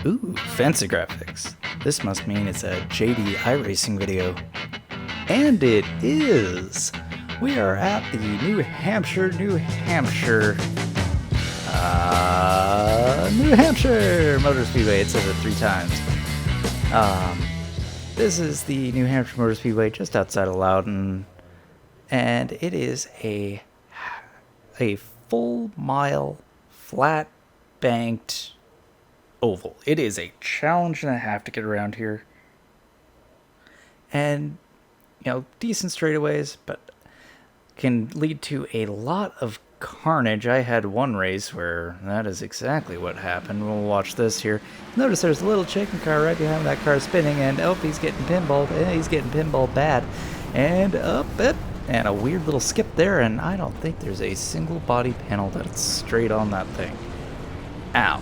Ooh, fancy graphics. This must mean it's a JD iRacing video. And it is! We are at the New Hampshire Motor Speedway. It says it 3 times. This is the New Hampshire Motor Speedway just outside of Loudon. And it is a full mile, flat banked oval. It is a challenge and a half to get around here. And, you know, decent straightaways, but can lead to a lot of carnage. I had one race where that is exactly what happened. We'll watch this here. Notice there's a little chicken car right behind that car spinning, and oh, he's getting pinballed. He's getting pinballed bad. And up it. And a weird little skip there, and I don't think there's a single body panel that's straight on that thing. Ow.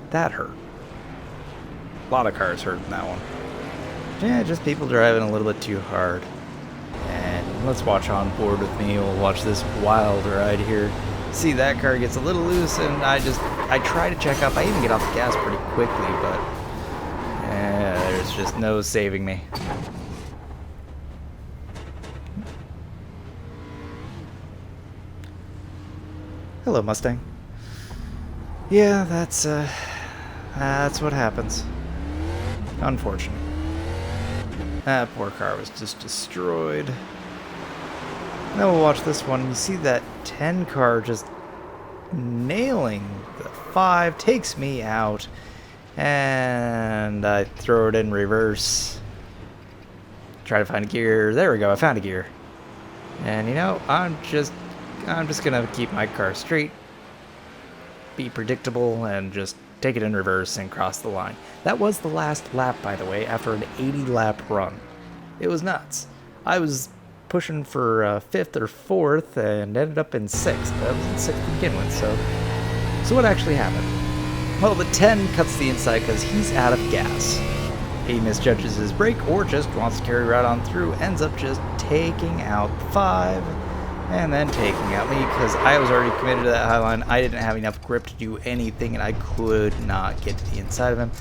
That hurt. A lot of cars hurt in that one. Yeah, just people driving a little bit too hard. And let's watch on board with me. We'll watch this wild ride here. See, that car gets a little loose, and I try to check up. I even get off the gas pretty quickly, but there's just no saving me. Hello, Mustang. Yeah, that's what happens. Unfortunate. That poor car was just destroyed. Now we'll watch this one. You see that 10 car just nailing the 5, takes me out, and I throw it in reverse. Try to find a gear. There we go, I found a gear. And you know, I'm just gonna keep my car straight, be predictable, and just take it in reverse and cross the line. That was the last lap, by the way, after an 80-lap run. It was nuts. I was pushing for 5th or 4th and ended up in 6th. I was in 6th to begin with, so what actually happened? Well, the 10 cuts the inside because he's out of gas. He misjudges his brake or just wants to carry right on through, ends up just taking out 5. And then taking out me because I was already committed to that high line. I didn't have enough grip to do anything, and I could not get to the inside of him.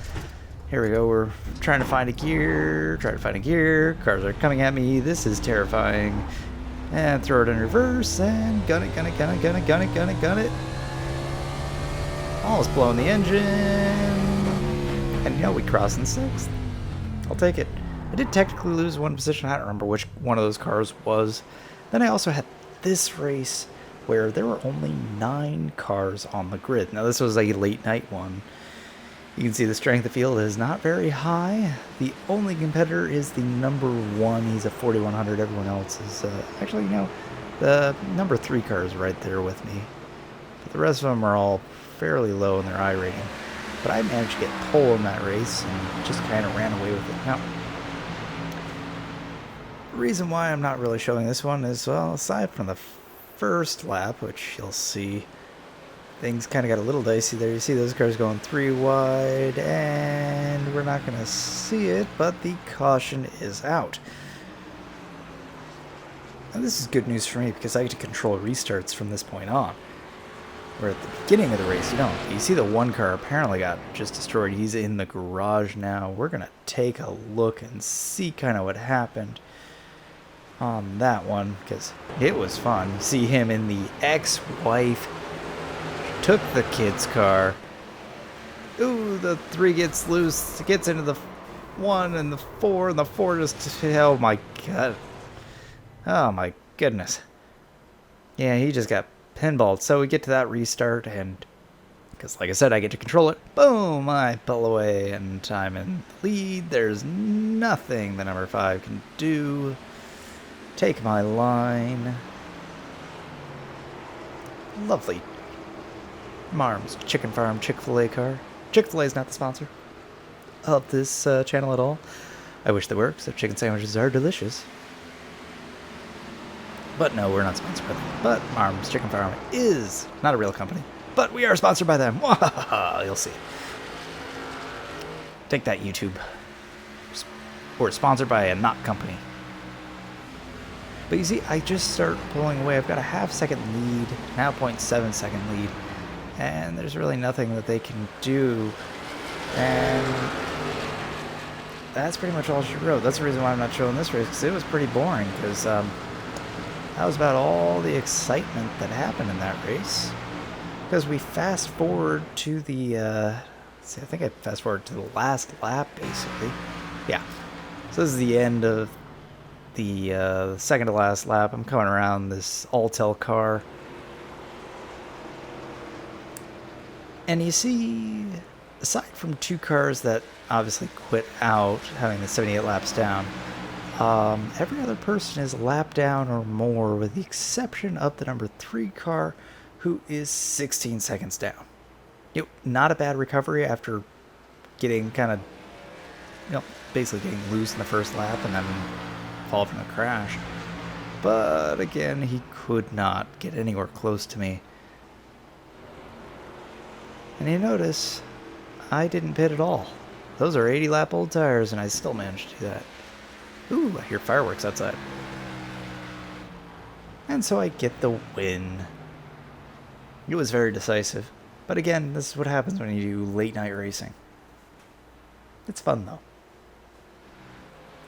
Here we go. We're trying to find a gear. Cars are coming at me. This is terrifying. And throw it in reverse and gun it. Almost blowing the engine. And you know, we crossed in 6th. I'll take it. I did technically lose one position. I don't remember which one of those cars was. Then I also had this race where there were only 9 cars on the grid. Now this was a late night one. You can see the strength of field is not very high. The only competitor is the number 1. He's a 4100. Everyone else is actually, you know, the number 3 car is right there with me. But the rest of them are all fairly low in their I rating. But I managed to get pole in that race and just kind of ran away with it. Now, the reason why I'm not really showing this one is, well, aside from the first lap, which you'll see, things kind of got a little dicey there. You see those cars going 3 wide, and we're not going to see it, but the caution is out. Now, this is good news for me because I get to control restarts from this point on. Where at the beginning of the race, you don't. You see the 1 car apparently got just destroyed. He's in the garage now. We're going to take a look and see kind of what happened on that one, because it was fun. You see him in the ex-wife, took the kid's car. Ooh, the 3 gets loose, gets into the 1 and the 4, and the 4 just, oh my god. Oh my goodness. Yeah, he just got pinballed. So we get to that restart, and because like I said, I get to control it. Boom, I pull away, and I'm in the lead. There's nothing the number 5 can do. Take my line. Lovely. Marm's Chicken Farm Chick-fil-A car. Chick-fil-A is not the sponsor of this channel at all. I wish they were, because their chicken sandwiches are delicious. But no, we're not sponsored by them. But Marm's Chicken Farm is not a real company. But we are sponsored by them. You'll see. Take that, YouTube. We're sponsored by a not company. But you see, I just start pulling away. I've got a half-second lead, now 0.7-second lead. and there's really nothing that they can do, and that's pretty much all she wrote. That's the reason why I'm not showing this race, because it was pretty boring, because that was about all the excitement that happened in that race. Because we fast forward to the, see, I think I fast forward to the last lap, basically. Yeah. So this is the end of the second to last lap. I'm coming around this Altel car. And you see, aside from two cars that obviously quit out, having the 78 laps down, every other person is a lap down or more, with the exception of the number 3 car, who is 16 seconds down. Not a bad recovery after getting kind of, basically getting loose in the first lap and then fall from a crash. But again, he could not get anywhere close to me. And you notice, I didn't pit at all. Those are 80 lap old tires, and I still managed to do that. Ooh, I hear fireworks outside. And so I get the win. It was very decisive. But again, this is what happens when you do late night racing. It's fun though.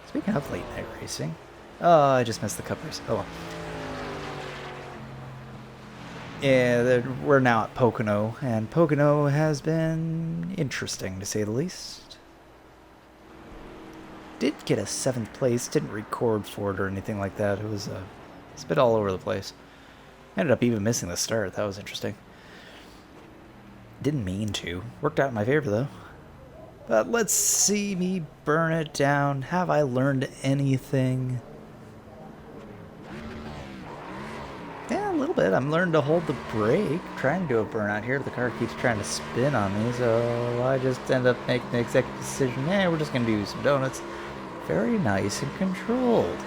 Speaking of late night racing, I just missed the cup race. Oh well. Yeah, we're now at Pocono, and Pocono has been interesting to say the least. Did get a 7th place, didn't record for it or anything like that. It was it's a bit all over the place. Ended up even missing the start. That was interesting. Didn't mean to. Worked out in my favor, though. But let's see me burn it down. Have I learned anything? Yeah, a little bit. I'm learning to hold the brake. Trying to do a burnout here. The car keeps trying to spin on me, so I just end up making the executive decision. Yeah, we're just going to do some donuts. Very nice and controlled.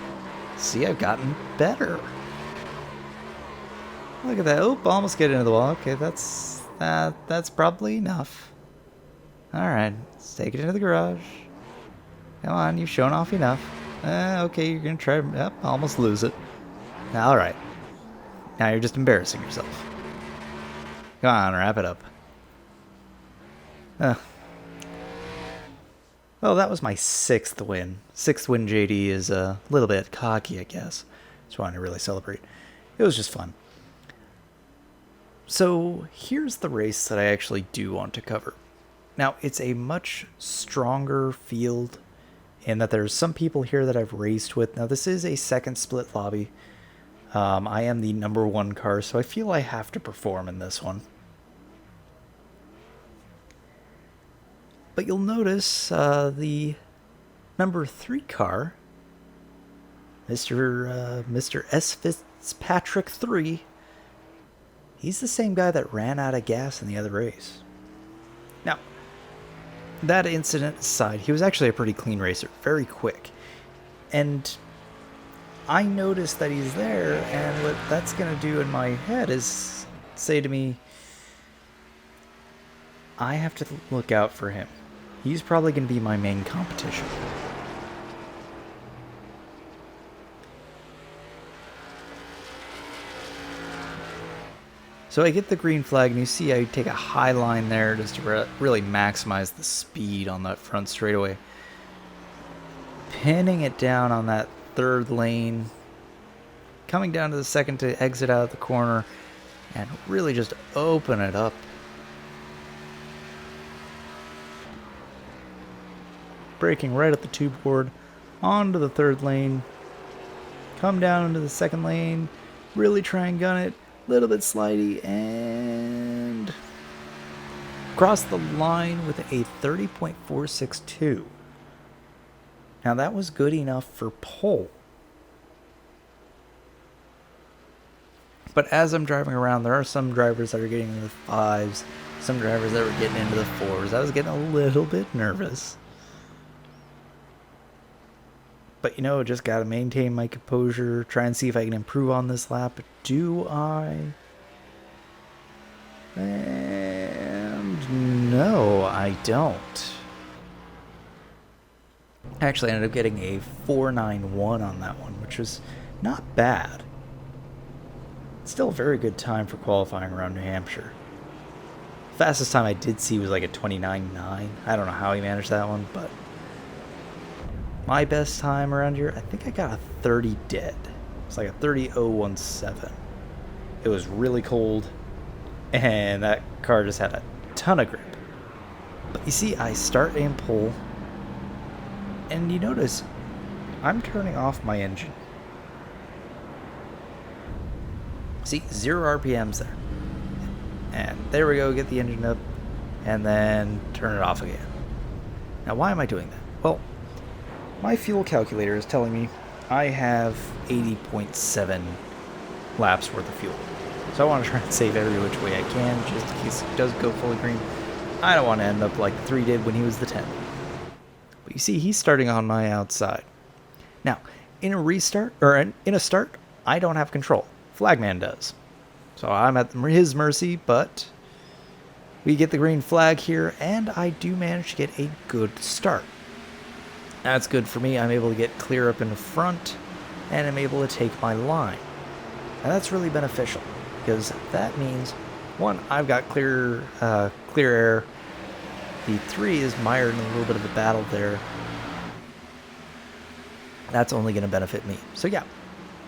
See, I've gotten better. Look at that. Oh, almost get into the wall. Okay, that's probably enough. Alright, let's take it into the garage. Come on, you've shown off enough. Okay, you're going to try... Yep, almost lose it. Alright. Now you're just embarrassing yourself. Come on, wrap it up. Well, that was my 6th win. 6th win, JD, is a little bit cocky, I guess. Just wanted to really celebrate. It was just fun. So here's the race that I actually do want to cover. Now, it's a much stronger field in that there's some people here that I've raced with. Now, this is a second split lobby. I am the number 1 car, so I feel I have to perform in this one. But you'll notice the number 3 car, Mr. S. Fitzpatrick 3, he's the same guy that ran out of gas in the other race. Now, that incident aside, he was actually a pretty clean racer, very quick. And I noticed that he's there, and what that's going to do in my head is say to me, I have to look out for him. He's probably going to be my main competition. So I get the green flag, and you see I take a high line there just to really maximize the speed on that front straightaway. Pinning it down on that 3rd lane, coming down to the 2nd to exit out the corner, and really just open it up. Braking right up the 2 board, onto the 3rd lane, come down into the 2nd lane, really try and gun it. Little bit slidey, and cross the line with a 30.462. Now that was good enough for pole. But as I'm driving around, there are some drivers that are getting into the 5s, some drivers that were getting into the 4s. I was getting a little bit nervous. But, just got to maintain my composure, try and see if I can improve on this lap. Do I? And no, I don't. I actually ended up getting a 4.91 on that one, which was not bad. Still a very good time for qualifying around New Hampshire. Fastest time I did see was like a 29.9. I don't know how he managed that one, but my best time around here, I think I got a 30 dead. It's like a 30.017. It was really cold, and that car just had a ton of grip. But you see, I start and pull, and you notice I'm turning off my engine. See, 0 RPMs there. And there we go, get the engine up, and then turn it off again. Now, why am I doing that? Well, my fuel calculator is telling me I have 80.7 laps worth of fuel. So I want to try and save every which way I can, just in case it does go fully green. I don't want to end up like the 3 did when he was the 10. But you see, he's starting on my outside. Now, in a restart, or in a start, I don't have control. Flagman does. So I'm at his mercy, but we get the green flag here, and I do manage to get a good start. That's good for me. I'm able to get clear up in the front, and I'm able to take my line. And that's really beneficial, because that means, one, I've got clear air. The 3 is mired in a little bit of a battle there. That's only going to benefit me. So yeah,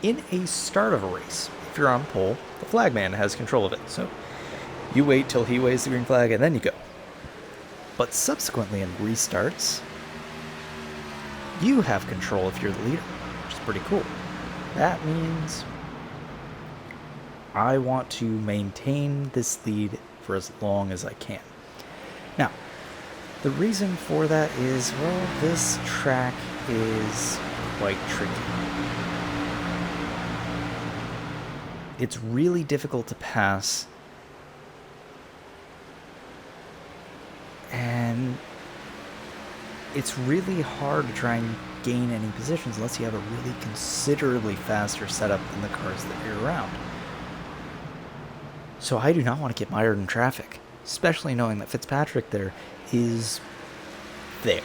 in a start of a race, if you're on pole, the flagman has control of it. So you wait till he waves the green flag, and then you go. But subsequently in restarts, you have control if you're the leader, which is pretty cool. That means I want to maintain this lead for as long as I can. Now, the reason for that is, well, this track is quite tricky. It's really difficult to pass, and it's really hard to try and gain any positions unless you have a really considerably faster setup than the cars that you're around. So I do not want to get mired in traffic, especially knowing that Fitzpatrick there is there.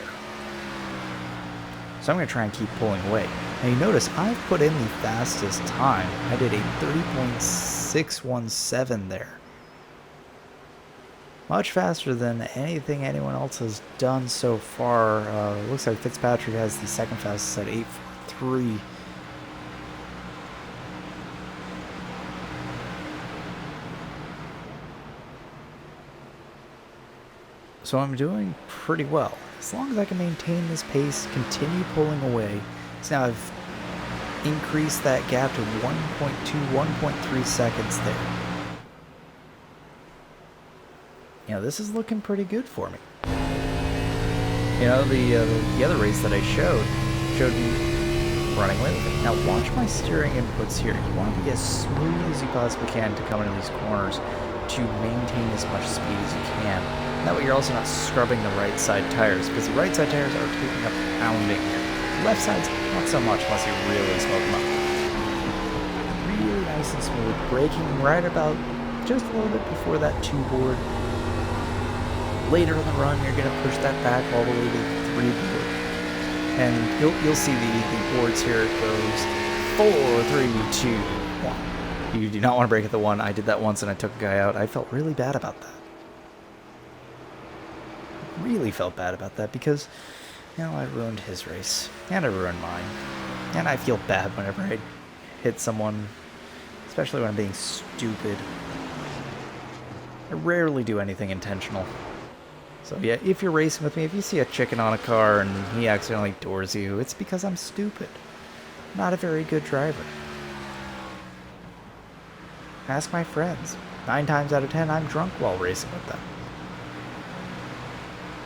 So I'm going to try and keep pulling away. Now you notice I've put in the fastest time. I did a 30.617 there. Much faster than anything anyone else has done so far. Looks like Fitzpatrick has the second fastest at 8.43. So I'm doing pretty well. As long as I can maintain this pace, continue pulling away. So now I've increased that gap to 1.2, 1.3 seconds there. You know, this is looking pretty good for me. You know, the other race that I showed me running away with it. Now watch my steering inputs here. You want to be as smooth as you possibly can to come into these corners to maintain as much speed as you can. That way you're also not scrubbing the right side tires, because the right side tires are taking up pounding here. Left side's not so much unless you really smoke them up. Really nice and smooth, braking right about just a little bit before that 2 board. Later in the run, you're going to push that back all the way to the 3 board. And you'll see the boards here. It goes 4, 3, 2, 1. You do not want to brake at the 1. I did that once and I took a guy out. I felt really bad about that. Really felt bad about that because, you know, I ruined his race. And I ruined mine. And I feel bad whenever I hit someone, especially when I'm being stupid. I rarely do anything intentional. So yeah, if you're racing with me, if you see a chicken on a car and he accidentally doors you, it's because I'm stupid. Not a very good driver. Ask my friends. 9 times out of 10, I'm drunk while racing with them.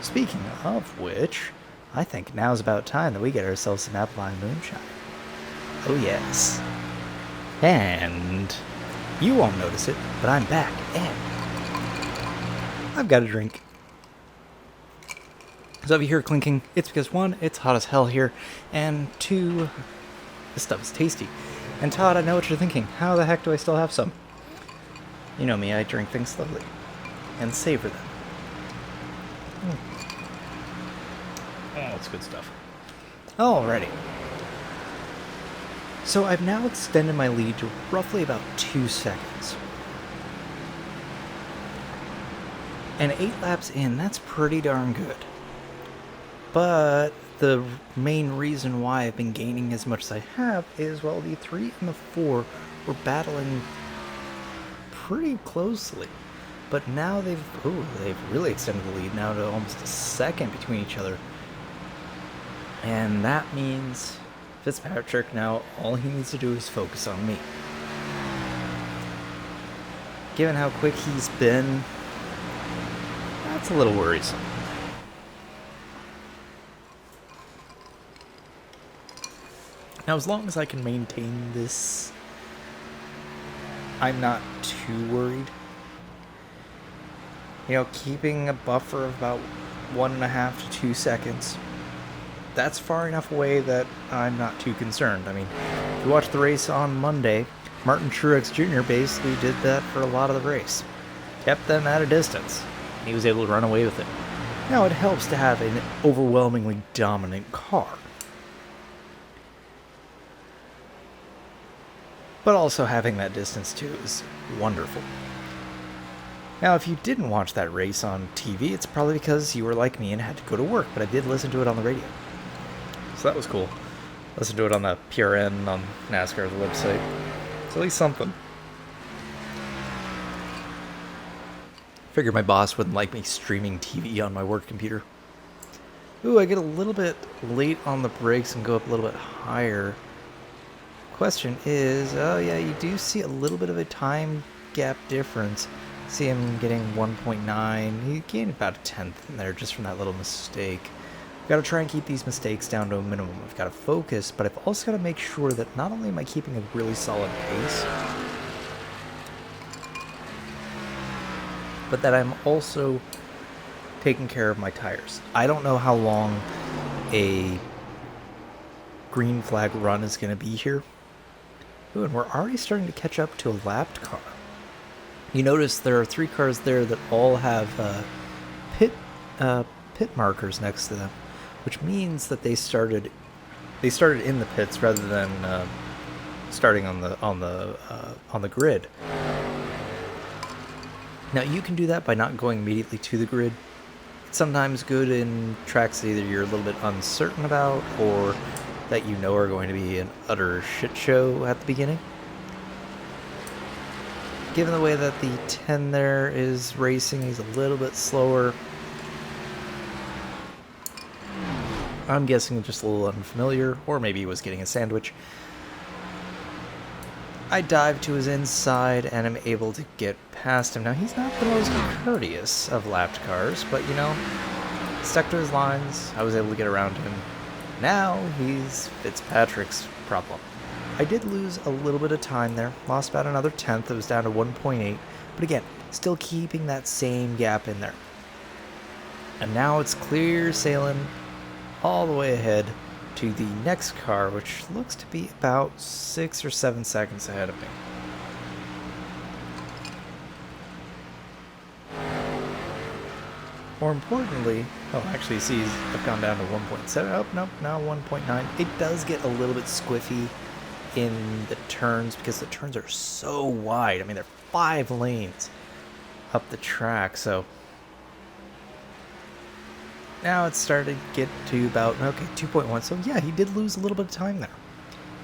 Speaking of which, I think now's about time that we get ourselves some apple pie moonshine. Oh yes. And you won't notice it, but I'm back, and I've got a drink. So if you hear clinking, it's because 1, it's hot as hell here, and 2, this stuff is tasty. And Todd, I know what you're thinking. How the heck do I still have some? You know me, I drink things slowly and savor them. Oh, that's good stuff. Alrighty. So I've now extended my lead to roughly about 2 seconds. And 8 laps in, that's pretty darn good. But the main reason why I've been gaining as much as I have is, well, the 3 and the 4 were battling pretty closely. But now they've really extended the lead now to almost a second between each other. And that means Fitzpatrick now, all he needs to do is focus on me. Given how quick he's been, that's a little worrisome. Now, as long as I can maintain this, I'm not too worried. You know, keeping a buffer of about 1.5 to 2 seconds, that's far enough away that I'm not too concerned. I mean, if you watch the race on Monday, Martin Truex Jr. basically did that for a lot of the race. Kept them at a distance. He was able to run away with it. Now, it helps to have an overwhelmingly dominant car. But also having that distance too is wonderful. Now, if you didn't watch that race on TV, it's probably because you were like me and had to go to work, but I did listen to it on the radio. So that was cool. Listen to it on the PRN, on NASCAR's website. It's at least something. Figured my boss wouldn't like me streaming TV on my work computer. Ooh, I get a little bit late on the brakes and go up a little bit higher. Question is, oh yeah, you do see a little bit of a time gap difference. See him getting 1.9. He gained about a tenth in there just from that little mistake. I've got to try and keep these mistakes down to a minimum. I've got to focus, but I've also got to make sure that not only am I keeping a really solid pace, but that I'm also taking care of my tires. I don't know how long a green flag run is going to be here. Ooh, and we're already starting to catch up to a lapped car. You notice there are 3 cars there that all have pit markers next to them, which means that they started in the pits rather than starting on the grid. Now you can do that by not going immediately to the grid. It's sometimes good in tracks that either you're a little bit uncertain about or that you know are going to be an utter shit show at the beginning. Given the way that the 10 there is racing, he's a little bit slower. I'm guessing just a little unfamiliar, or maybe he was getting a sandwich. I dive to his inside and am able to get past him. Now, he's not the most courteous of lapped cars, but you know, stuck to his lines. I was able to get around him. Now he's Fitzpatrick's problem. I did lose a little bit of time there. Lost about another tenth. It was down to 1.8. But again, still keeping that same gap in there. And now it's clear sailing all the way ahead to the next car, which looks to be about 6 or 7 seconds ahead of me. More importantly, actually, see, I've gone down to 1.7. Oh, nope, now 1.9. It does get a little bit squiffy in the turns because the turns are so wide. I mean, they're 5 lanes up the track, so now it's starting to get to about, okay, 2.1. So yeah, he did lose a little bit of time there.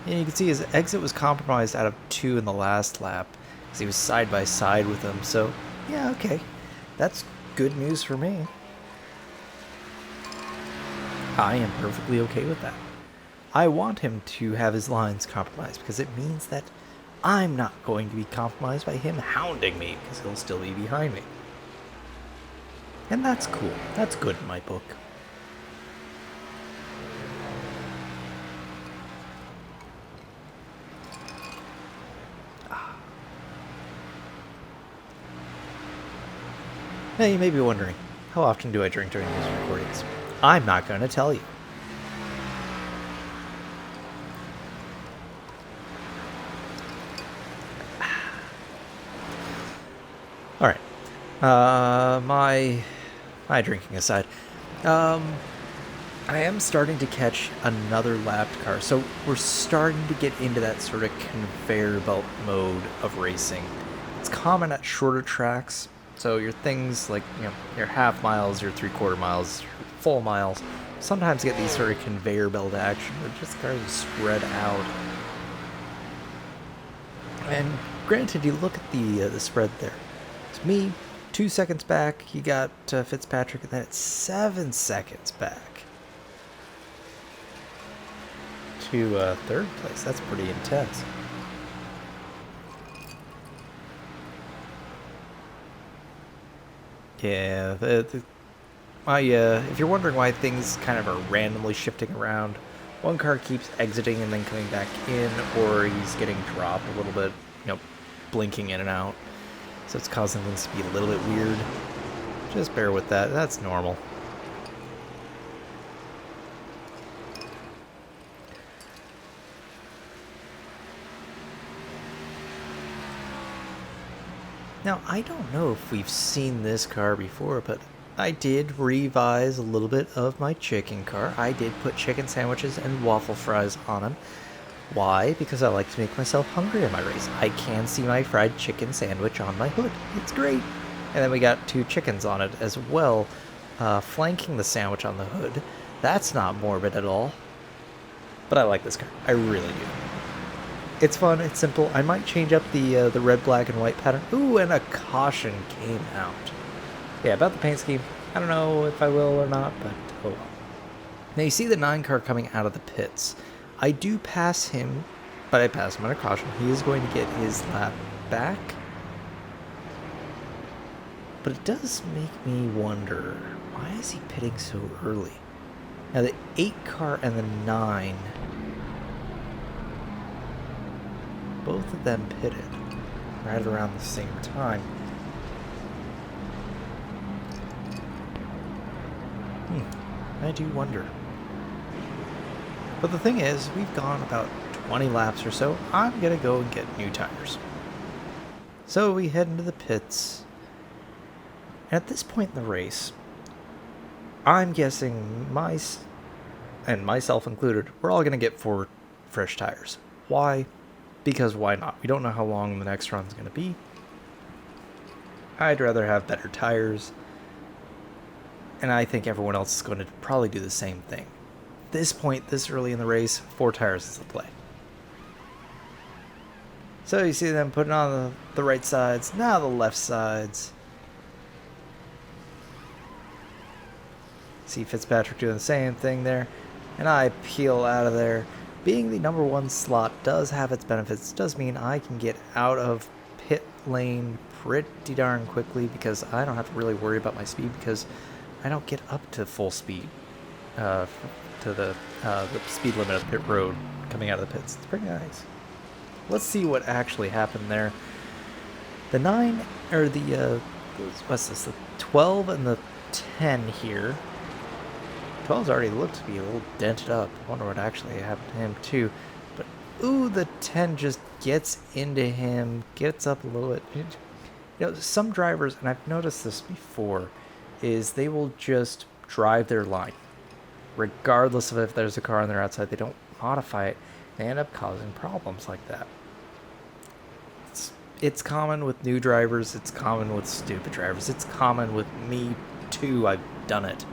And you can see his exit was compromised out of 2 in the last lap because he was side by side with him. So yeah, okay, that's good news for me. I am perfectly okay with that. I want him to have his lines compromised because it means that I'm not going to be compromised by him hounding me because he'll still be behind me. And that's cool. That's good in my book. Now you may be wondering, how often do I drink during these recordings? I'm not going to tell you. All right. My drinking aside, I am starting to catch another lapped car. So we're starting to get into that sort of conveyor belt mode of racing. It's common at shorter tracks. So your things like, your half miles, your 3/4 miles, your full miles, sometimes get these sort of conveyor belt action where just cars are spread out. And granted, you look at the spread there. To me, 2 seconds back, you got Fitzpatrick, and then it's 7 seconds back to third place. That's pretty intense. Yeah, if you're wondering why things kind of are randomly shifting around, one car keeps exiting and then coming back in, or he's getting dropped a little bit, blinking in and out. So it's causing things to be a little bit weird. Just bear with that. That's normal. Now, I don't know if we've seen this car before, but I did revise a little bit of my chicken car. I did put chicken sandwiches and waffle fries on them. Why? Because I like to make myself hungry in my race. I can see my fried chicken sandwich on my hood. It's great. And then we got 2 chickens on it as well, flanking the sandwich on the hood. That's not morbid at all. But I like this car. I really do. It's fun. It's simple. I might change up the red, black, and white pattern. Ooh, and a caution came out. Yeah, about the paint scheme, I don't know if I will or not, but oh well. Now you see the 9 car coming out of the pits. I do pass him, but I pass him under caution. He is going to get his lap back. But it does make me wonder, why is he pitting so early? Now the 8 car and the 9, both of them pitted right around the same time. I do wonder. But the thing is, we've gone about 20 laps or so. I'm going to go and get new tires. So we head into the pits. And at this point in the race, I'm guessing and myself included, we're all going to get 4 fresh tires. Why? Because why not? We don't know how long the next run's going to be. I'd rather have better tires. And I think everyone else is going to probably do the same thing. At this point, this early in the race, 4 tires is the play. So you see them putting on the right sides, now the left sides. See Fitzpatrick doing the same thing there. And I peel out of there. Being the number 1 slot does have its benefits. It does mean I can get out of pit lane pretty darn quickly because I don't have to really worry about my speed because I don't get up to full speed to the speed limit of pit road coming out of the pits. It's pretty nice. Let's see what actually happened there. The 9, or the, what's this, the 12 and the 10 here. 12's already looked to be a little dented up. I wonder what actually happened to him too. But, ooh, the 10 just gets into him, gets up a little bit. Some drivers, and I've noticed this before, is they will just drive their line. Regardless of if there's a car on their outside, they don't modify it. They end up causing problems like that. It's common with new drivers. It's common with stupid drivers. It's common with me too. I've done it.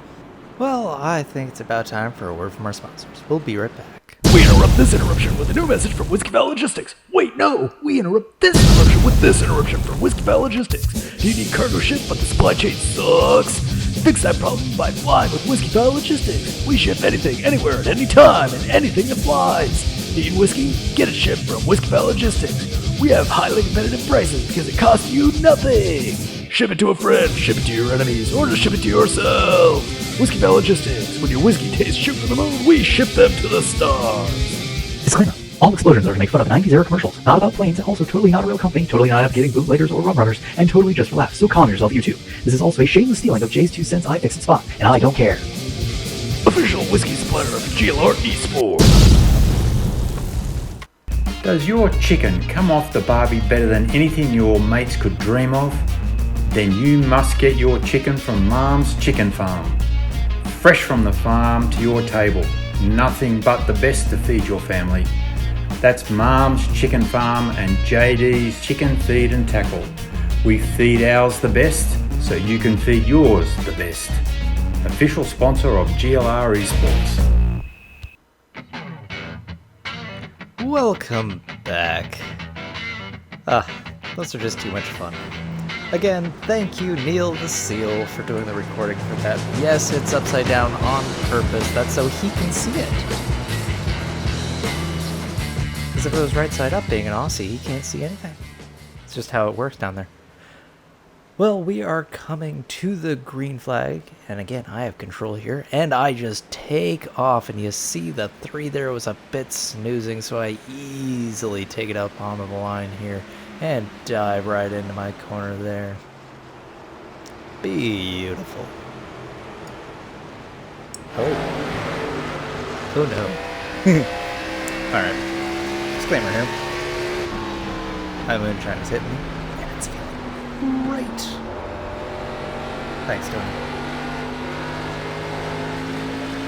Well, I think it's about time for a word from our sponsors. We'll be right back. We interrupt this interruption with a new message from Whiskey Valley Logistics. Wait, no! We interrupt this interruption with this interruption from Whiskey Valley Logistics. Do you need cargo ship but the supply chain sucks? Fix that problem by flying with Whiskey Valley Logistics. We ship anything, anywhere, at any time, and anything that flies. Need whiskey? Get it shipped from Whiskey Valley Logistics. We have highly competitive prices because it costs you nothing. Ship it to a friend, ship it to your enemies, or just ship it to yourself. Whiskey Valley Logistics. When your whiskey tastes shipped to the moon, we ship them to the stars. Disclaimer. All explosions are to make fun of 90s era commercials, not about planes, and also totally not a real company, totally not advocating bootleggers or rum runners, and totally just for laughs, so calm yourself, you two. This is also a shameless stealing of Jay's 2 cents I fix it spot, and I don't care. Official whiskey supplier of GLR Esports. Does your chicken come off the barbie better than anything your mates could dream of? Then you must get your chicken from Mom's Chicken Farm. Fresh from the farm to your table. Nothing but the best to feed your family. That's Mom's Chicken Farm and JD's Chicken Feed and Tackle. We feed ours the best, so you can feed yours the best. Official sponsor of GLR Esports. Welcome back. Those are just too much fun. Again, thank you, Neil the Seal, for doing the recording for that. Yes, it's upside down on purpose. That's so he can see it. Because if it was right side up, being an Aussie, he can't see anything. It's just how it works down there. Well, we are coming to the green flag, and again, I have control here, and I just take off, and you see the 3 there was a bit snoozing, so I easily take it up onto the line here, and dive right into my corner there. Beautiful. Oh no. Alright. Disclaimer here. Moonshine is hitting me, and it's feeling great. Thanks, Tony.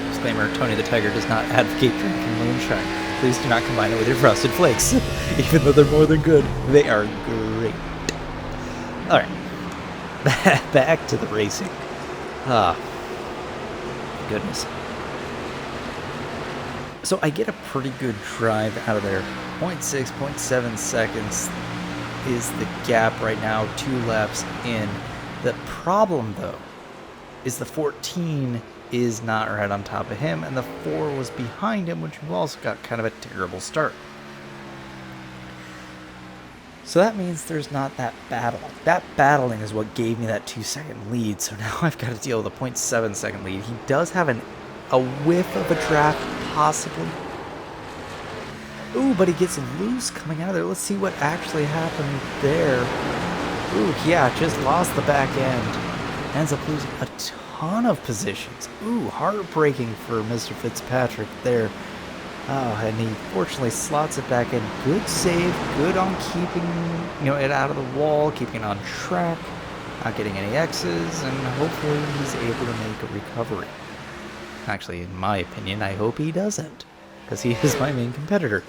Disclaimer, Tony the Tiger does not advocate drinking moonshine. Please do not combine it with your Frosted Flakes. Even though they're more than good, they are great. Alright. Back to the racing. Goodness. So I get a pretty good drive out of there. 0.6, 0.7 seconds is the gap right now, 2 laps in. The problem, though, is the 14 is not right on top of him, and the 4 was behind him, which also got kind of a terrible start. So that means there's not that battle. That battling is what gave me that 2-second lead, so now I've got to deal with a 0.7 second lead. He does have a whiff of a draft, possibly. Ooh, but he gets loose coming out of there. Let's see what actually happened there. Ooh, yeah, just lost the back end. Ends up losing a ton of positions. Ooh, heartbreaking for Mr. Fitzpatrick there. Oh, and he fortunately slots it back in. Good save, good on keeping it out of the wall, keeping it on track, not getting any X's, and hopefully he's able to make a recovery. Actually, in my opinion, I hope he doesn't, because he is my main competitor.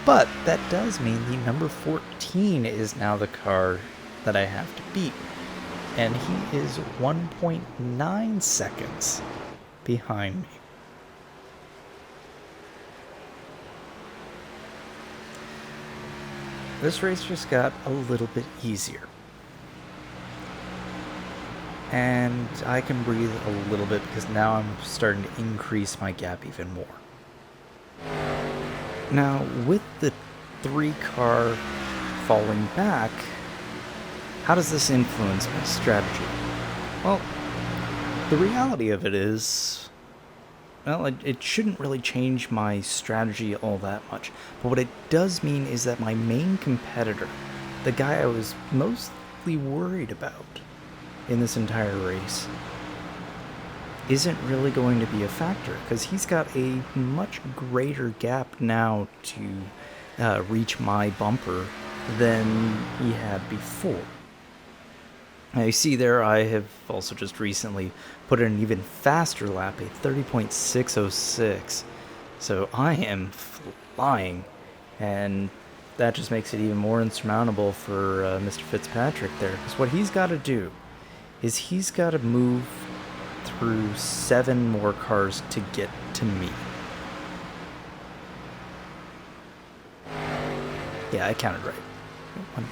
But that does mean the number 14 is now the car that I have to beat. And he is 1.9 seconds behind me. This race just got a little bit easier. And I can breathe a little bit because now I'm starting to increase my gap even more. Now, with the 3-car falling back, how does this influence my strategy? Well, the reality of it is, well, it shouldn't really change my strategy all that much. But what it does mean is that my main competitor, the guy I was mostly worried about in this entire race, isn't really going to be a factor, because he's got a much greater gap now to reach my bumper than he had before. Now you see there, I have also just recently put in an even faster lap, a 30.606. So I am flying, and that just makes it even more insurmountable for Mr. Fitzpatrick there. Because what he's got to do is he's got to move through 7 more cars to get to me. Yeah, I counted right. 1, 2, 3.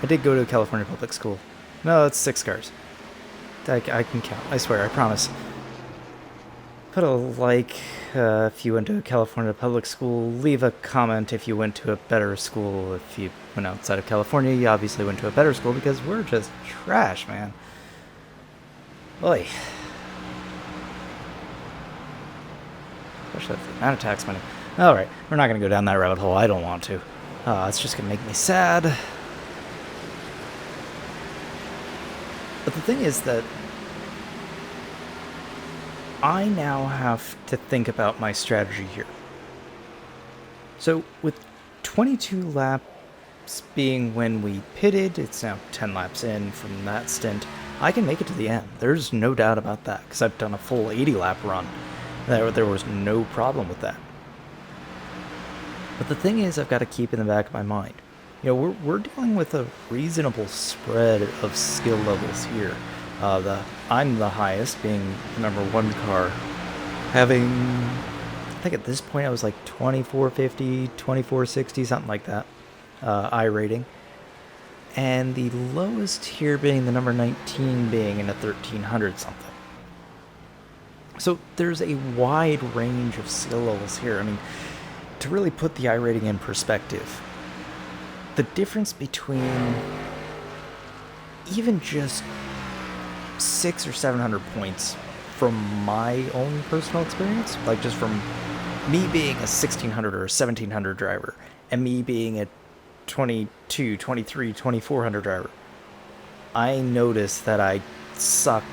I did go to a California public school. No, that's 6 cars. I can count. I swear, I promise. Put a like if you went to a California public school. Leave a comment if you went to a better school. If you went outside of California, you obviously went to a better school, because we're just trash, man. Oy. Especially with the amount of tax money. Alright, we're not going to go down that rabbit hole. I don't want to. It's just going to make me sad. But the thing is that I now have to think about my strategy here. So with 22 laps being when we pitted, it's now 10 laps in from that stint, I can make it to the end. There's no doubt about that, because I've done a full 80 lap run. There was no problem with that. But the thing is, I've got to keep in the back of my mind, we're dealing with a reasonable spread of skill levels here. I'm the highest, being the number 1 car, having, I think at this point I was like 2450, 2460, something like that, I rating. And the lowest here being the number 19 being in a 1300 something. So there's a wide range of skill levels here. I mean, to really put the iRating in perspective, the difference between even just 600 or 700 points from my own personal experience, like just from me being a 1600 or a 1700 driver and me being a 22, 23, 2400 driver, I noticed that I suck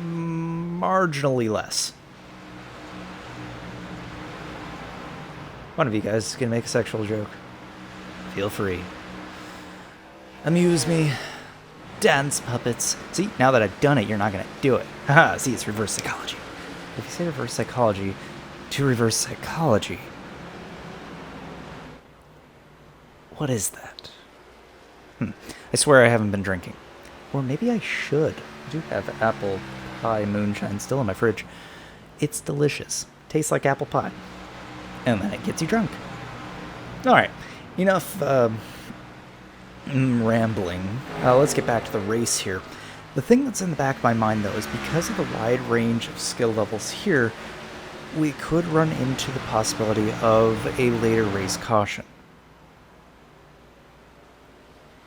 marginally less. One of you guys is gonna make a sexual joke. Feel free. Amuse me. Dance puppets. See, now that I've done it, you're not gonna do it. Haha, see, it's reverse psychology. If you say reverse psychology to reverse psychology, what is that? I swear I haven't been drinking. Or maybe I should. I do have apple pie moonshine still in my fridge. It's delicious. Tastes like apple pie. And then it gets you drunk. Alright, enough rambling. Let's get back to the race here. The thing that's in the back of my mind, though, is because of the wide range of skill levels here, we could run into the possibility of a later race caution.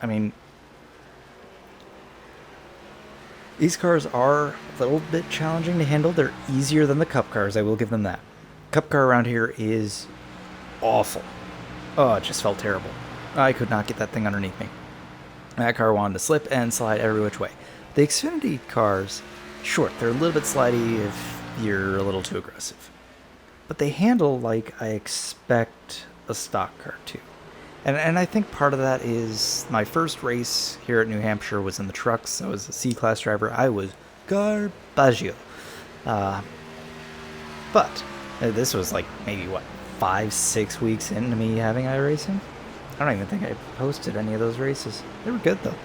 I mean, these cars are a little bit challenging to handle. They're easier than the Cup cars, I will give them that. Cup car around here is awful. Oh, it just felt terrible. I could not get that thing underneath me. That car wanted to slip and slide every which way. The Xfinity cars, sure, they're a little bit slidey if you're a little too aggressive. But they handle like I expect a stock car to. And I think part of that is my first race here at New Hampshire was in the trucks. I was a C-Class driver. I was garbaggio. But this was like maybe, 5-6 weeks into me having iRacing? I don't even think I posted any of those races. They were good, though.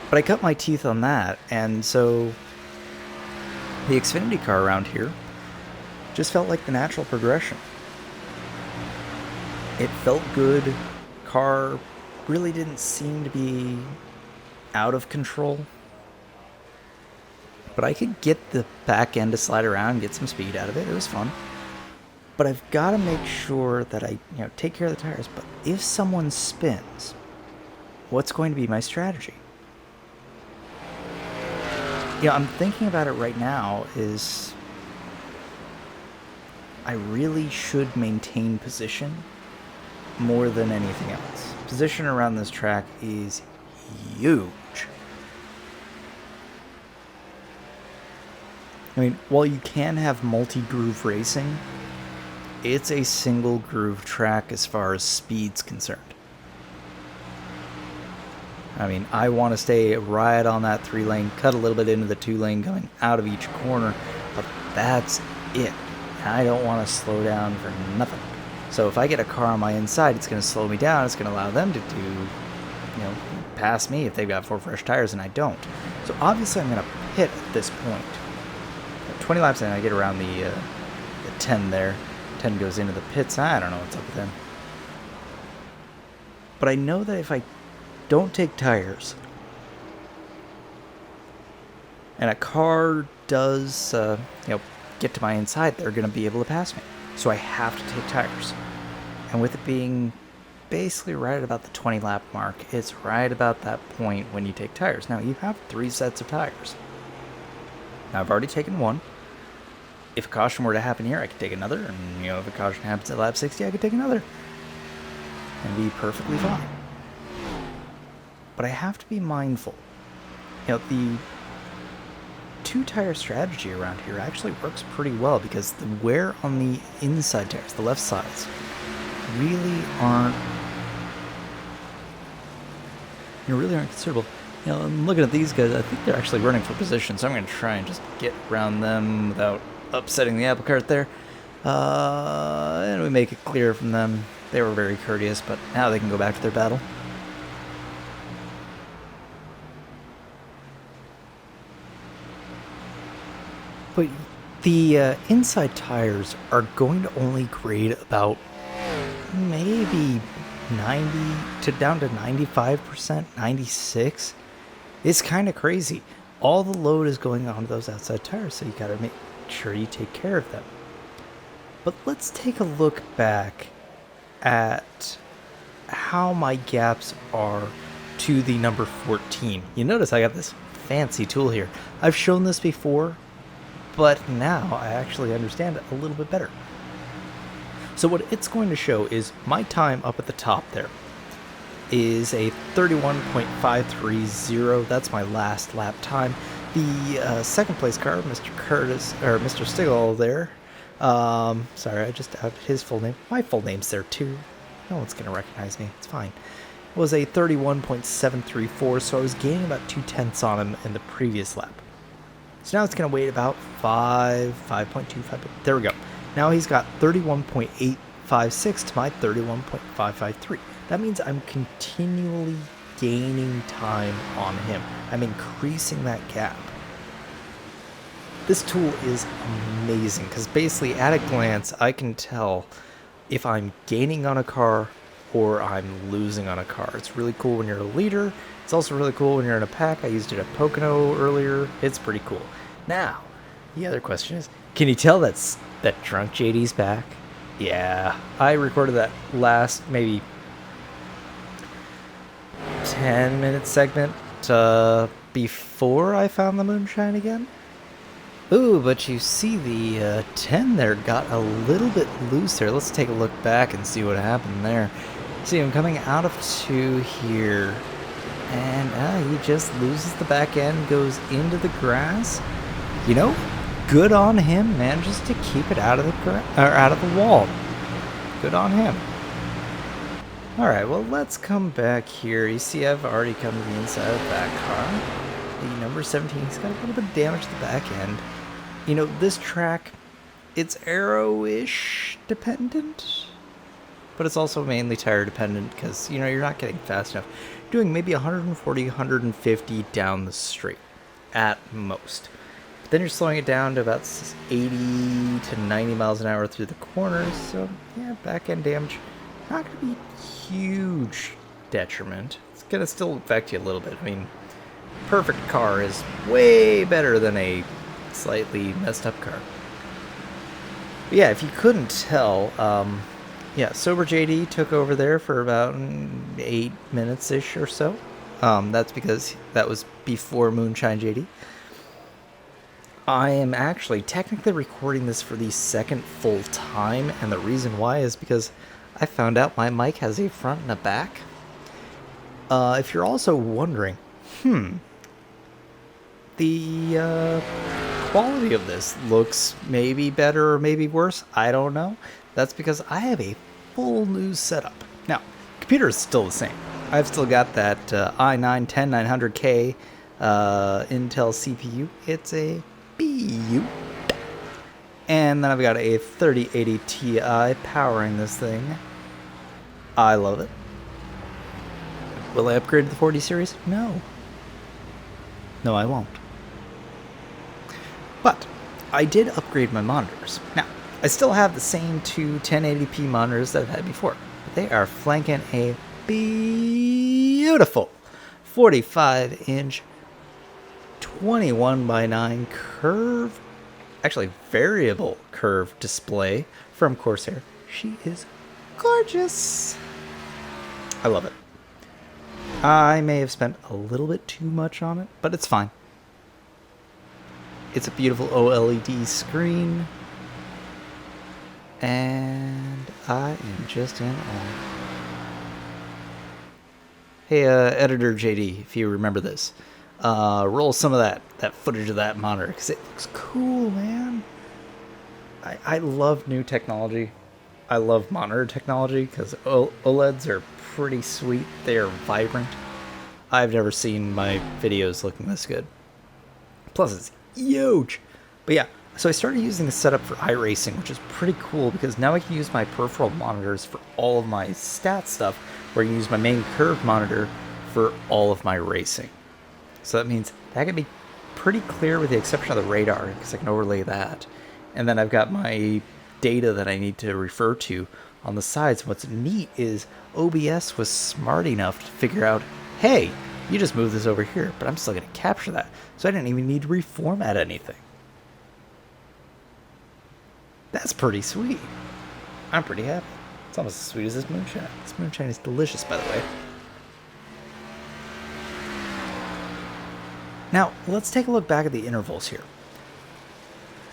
But I cut my teeth on that, and so the Xfinity car around here just felt like the natural progression. It felt good. Car really didn't seem to be out of control. But I could get the back end to slide around and get some speed out of it. It was fun. But I've got to make sure that I, take care of the tires. But if someone spins, what's going to be my strategy? I'm thinking about it right now is I really should maintain position more than anything else. Position around this track is huge. I mean, while you can have multi-groove racing, it's a single groove track as far as speed's concerned. I mean, I want to stay right on that 3-lane, cut a little bit into the 2-lane coming out of each corner, but that's it. I don't want to slow down for nothing. So if I get a car on my inside, it's going to slow me down. It's going to allow them to do, pass me if they've got 4 fresh tires and I don't. So obviously I'm going to pit at this point. 20 laps in, I get around the 10 there. 10 goes into the pits. I don't know what's up with them. But I know that if I don't take tires, and a car does, get to my inside, they're going to be able to pass me. So I have to take tires. And with it being basically right at about the 20 lap mark, it's right about that point when you take tires. Now, you have 3 sets of tires. Now, I've already taken one. If a caution were to happen here, I could take another. And, if a caution happens at lap 60, I could take another. And be perfectly fine. But I have to be mindful. The 2-tire strategy around here actually works pretty well because the wear on the inside tires, the left sides, really aren't considerable. I'm looking at these guys. I think they're actually running for position, so I'm going to try and just get around them without upsetting the apple cart there. And we make it clear from them. They were very courteous, but now they can go back to their battle. But the inside tires are going to only grade about maybe 90 to down to 95%, 96. It's kind of crazy. All the load is going onto those outside tires, so you got to make sure you take care of them. But let's take a look back at how my gaps are to the number 14. You notice I got this fancy tool here. I've shown this before, but now I actually understand it a little bit better. So what it's going to show is my time up at the top there is a 31.530. That's my last lap time. The second place car, Mr. Curtis, or Mr. Stigall there. Sorry, I just outed his full name. My full name's there too. No one's going to recognize me. It's fine. It was a 31.734, so I was gaining about 0.2 on him in the previous lap. So now it's going to wait about 5.25. There we go. Now he's got 31.856 to my 31.553. That means I'm continually gaining time on him. I'm increasing that gap. This tool is amazing because basically at a glance I can tell if I'm gaining on a car or I'm losing on a car. It's really cool when you're a leader. It's also really cool when you're in a pack. I used it at Pocono earlier. It's pretty cool. Now, the other question is, can you tell that drunk JD's back? Yeah, I recorded that last maybe 10-minute segment before I found the Moonshine again. Ooh, but you see the 10 there got a little bit looser. Let's take a look back and see what happened there. See, I'm coming out of 2 here, and he just loses the back end, goes into the grass. You know, good on him, manages to keep it out of the out of the wall. Good on him. All right, well, let's come back here. You see, I've already come to the inside of that car. The number 17, he's got a little bit of damage to the back end. You know, this track, it's aero-ish dependent, but it's also mainly tire dependent because, you know, you're not getting fast enough. You're doing maybe 140, 150 down the straight at most. But then you're slowing it down to about 80 to 90 miles an hour through the corners. So, yeah, back end damage. Not going to be huge detriment. It's going to still affect you a little bit. I mean, perfect car is way better than a slightly messed up car. But yeah, if you couldn't tell, yeah, Sober JD took over there for about 8 minutes-ish or so. That's because that was before Moonshine JD. I am actually technically recording this for the second full time, and the reason why is because I found out my mic has a front and a back. If you're also wondering, the quality of this looks maybe better or maybe worse. I don't know. That's because I have a full new setup. Now, computer is still the same. I've still got that i9-10900K Intel CPU. It's a BU. And then I've got a 3080 Ti powering this thing. I love it. Will I upgrade to the 40 series? No. No, I won't. But I did upgrade my monitors. Now, I still have the same two 1080p monitors that I've had before. But they are flanking a beautiful 45-inch 21:9 curve, actually variable curve display from Corsair. She is gorgeous. I love it. I may have spent a little bit too much on it, but it's fine. It's a beautiful OLED screen, and I am just in awe. Hey, editor JD, if you remember this, roll some of that footage of that monitor, because it looks cool, man. I love new technology. I love monitor technology, because OLEDs are pretty sweet. They are vibrant. I've never seen my videos looking this good. Plus, it's huge. But yeah, So I started using a setup for iRacing, which is pretty cool because now I can use my peripheral monitors for all of my stat stuff, where I can use my main curve monitor for all of my racing. So that means that can be pretty clear with the exception of the radar, because I can overlay that. And then I've got my data that I need to refer to on the sides. What's neat is OBS was smart enough to figure out, hey, you just move this over here, but I'm still going to capture that. So I didn't even need to reformat anything. That's pretty sweet. I'm pretty happy. It's almost as sweet as this moonshine. This moonshine is delicious, by the way. Now, let's take a look back at the intervals here.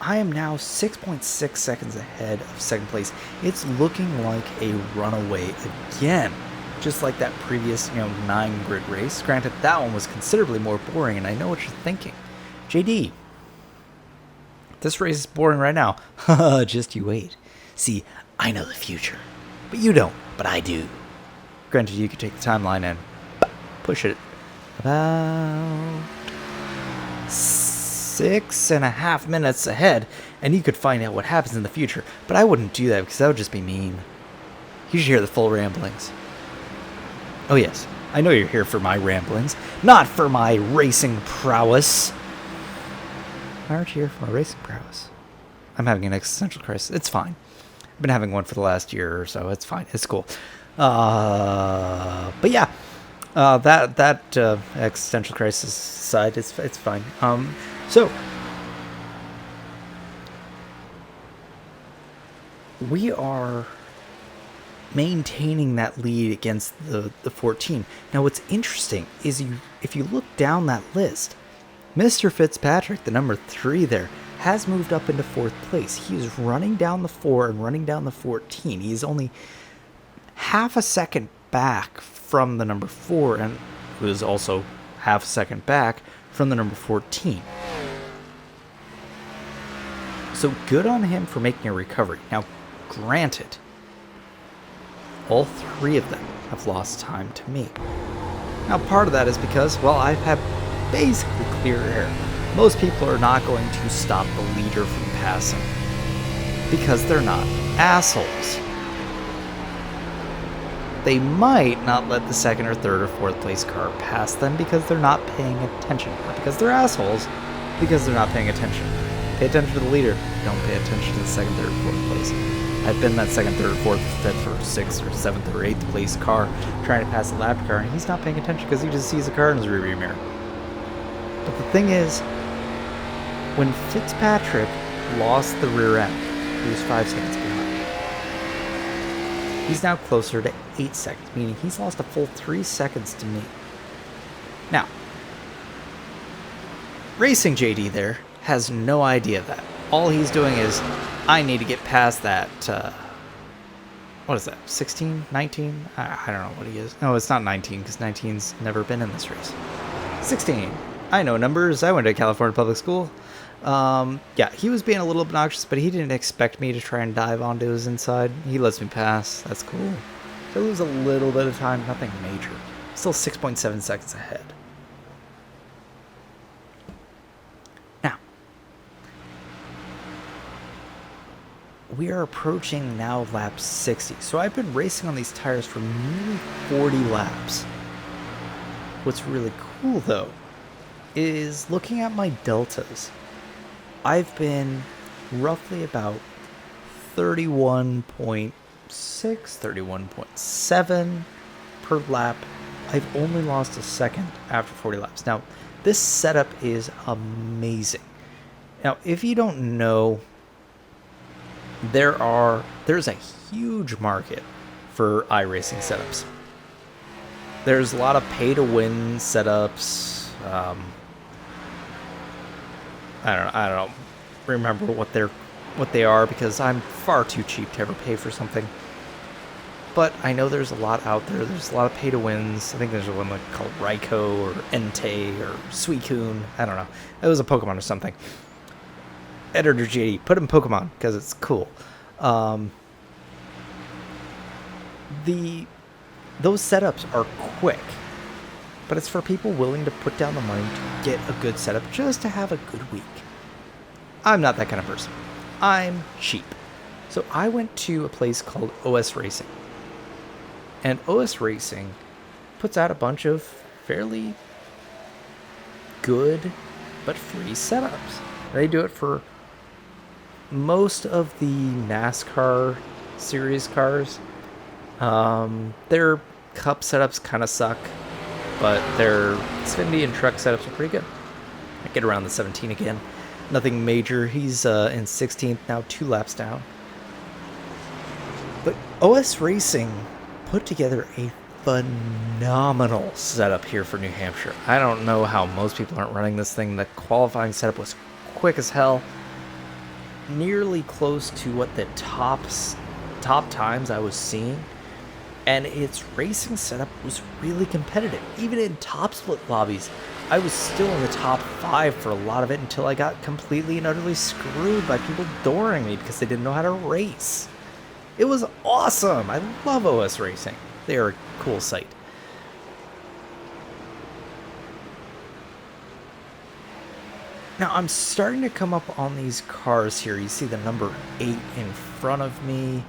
I am now 6.6 seconds ahead of second place. It's looking like a runaway again, just like that previous, 9 grid race. Granted, that one was considerably more boring, and I know what you're thinking. JD, this race is boring right now. Haha, just you wait. See, I know the future, but you don't, but I do. Granted, you could take the timeline and push it about 6.5 minutes ahead, and you could find out what happens in the future. But I wouldn't do that because that would just be mean. You should hear the full ramblings. Oh yes, I know you're here for my ramblings, not for my racing prowess. Why aren't you here for my racing prowess? I'm having an existential crisis. It's fine. I've been having one for the last year or so. It's fine. It's cool. But yeah, that existential crisis side, it's fine. So we are maintaining that lead against the 14. Now, what's interesting is if you look down that list, Mr. Fitzpatrick, the number 3 there, has moved up into 4th place. He is running down the 4 and running down the 14. He's only half a second back from the number 4, and who is also half a second back from the number 14. So good on him for making a recovery. Now, granted, all 3 of them have lost time to me. Now, part of that is because, well, I've had basically clear air. Most people are not going to stop the leader from passing because they're not assholes. They might not let the 2nd or 3rd or 4th place car pass them because they're not paying attention. Not because they're assholes, because they're not paying attention. Pay attention to the leader. Don't pay attention to the 2nd, 3rd, 4th place. I've been that 2nd, 3rd, 4th, 5th, or 6th, or 7th, or 8th place car trying to pass a lap car, and he's not paying attention because he just sees a car in his rearview mirror. But the thing is, when Fitzpatrick lost the rear end, he was 5 seconds behind. He's now closer to 8 seconds, meaning he's lost a full 3 seconds to me. Now, Racing JD there has no idea of that. All he's doing is, I need to get past that, what is that, 16, 19? I don't know what he is. No, it's not 19, because 19's never been in this race. 16. I know numbers. I went to California public school. Yeah, he was being a little obnoxious, but he didn't expect me to try and dive onto his inside. He lets me pass. That's cool. So I lose a little bit of time, nothing major. Still 6.7 seconds ahead. Now, we are approaching now lap 60. So I've been racing on these tires for nearly 40 laps. What's really cool, though, is looking at my deltas. I've been roughly about 31.6, 31.7 per lap. I've only lost a second after 40 laps. Now, this setup is amazing. Now, if you don't know, there's a huge market for iRacing setups. There's a lot of pay-to-win setups. I don't remember what they are because I'm far too cheap to ever pay for something. But I know there's a lot out there. There's a lot of pay-to-wins. I think there's one called Raikou or Entei or Suicune. I don't know. It was a Pokemon or something. Editor JD, put in Pokemon because it's cool. Those setups are quick, but it's for people willing to put down the money to get a good setup just to have a good week. I'm not that kind of person. I'm cheap. So I went to a place called OS Racing. And OS Racing puts out a bunch of fairly good but free setups. They do it for most of the NASCAR series cars. Their cup setups kind of suck, but their Xfinity and truck setups are pretty good. I get around the 17 again. Nothing major. He's in 16th now, 2 laps down. But OS Racing put together a phenomenal setup here for New Hampshire. I don't know how most people aren't running this thing. The qualifying setup was quick as hell. Nearly close to what the top times I was seeing. And its racing setup was really competitive. Even in top split lobbies, I was still in the top 5 for a lot of it until I got completely and utterly screwed by people dooring me because they didn't know how to race. It was awesome. I love OS Racing. They are a cool site. Now, I'm starting to come up on these cars here. You see the number 8 in front of me.